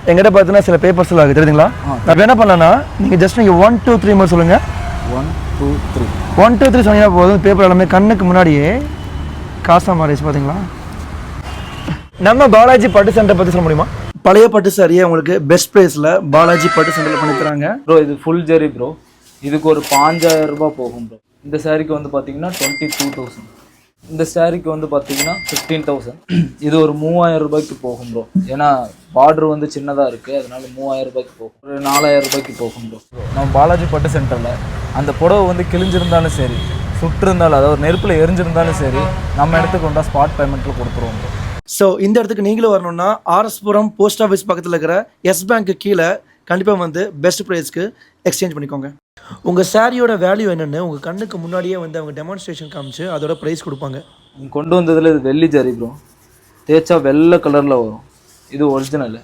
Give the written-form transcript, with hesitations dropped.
எங்கிட்ட பார்த்தீங்கன்னா சில பேப்பர்ஸ்லாம் இருக்குது தெரியுதுங்களா? நான் என்ன பண்ணலான்னா நீங்கள் ஜஸ்ட் நீங்கள் 1 2 3 மாதிரி சொல்லுங்கள். 1 2 3 1 2 3 சொன்னீங்கன்னா போதும். பேப்பர் எல்லாமே கண்ணுக்கு முன்னாடியே காசாக மாறிடுச்சு பார்த்தீங்களா? நம்ம பாலாஜி பட்டு சென்டரை பற்றி சொல்ல முடியுமா? பழைய பட்டு சாரியை உங்களுக்கு பெஸ்ட் ப்ரைஸில் பாலாஜி பட்டு சென்டரில் பண்ணி தராங்க. ப்ரோ இது ஃபுல் ஜெரி ப்ரோ. இதுக்கு ஒரு 5000 ரூபாய் போகும் ப்ரோ. இந்த சாரிக்கு வந்து பார்த்தீங்கன்னா 22,000. இந்த சாரிக்கு வந்து பார்த்தீங்கன்னா 15,000. இது ஒரு 3000 ரூபாய்க்கு போகும் ப்ரோ. ஏன்னா பார்டர் வந்து சின்னதாக இருக்குது, அதனால 3000 ரூபாய்க்கு போகும். ஒரு 4000 ரூபாய்க்கு போகும் ப்ரோ. நம்ம பாலாஜி பட்டு சென்டரில் அந்த புடவை வந்து கிழிஞ்சிருந்தாலும் சரி, சுட்டு இருந்தாலும், அதாவது நெருப்பில் எரிஞ்சிருந்தாலும் சரி, நம்ம இடத்துக்கு வந்தால் ஸ்பாட் பேமெண்ட்டில் கொடுத்துருவோம் ப்ரோ. ஸோ இந்த இடத்துக்கு நீங்களும் வரணும்னா ஆர்எஸ்புரம் போஸ்ட் ஆஃபீஸ் பக்கத்தில் இருக்கிற எஸ் பேங்க்கு கீழே கண்டிப்பாக வந்து பெஸ்ட் ப்ரைஸ்க்கு எக்ஸ்சேஞ்ச் பண்ணிக்கோங்க. உங்கள் சாரியோட வேல்யூ என்னென்னு உங்கள் கண்ணுக்கு முன்னாடியே வந்து அவங்க டெமான்ஸ்ட்ரேஷன் காமிச்சு அதோட ப்ரைஸ் கொடுப்பாங்க. கொண்டு வந்ததில் இது வெள்ளி ஜரி ப்ரோ. தேய்ச்சா வெள்ளை கலரில் வரும். இது ஒரிஜினல்.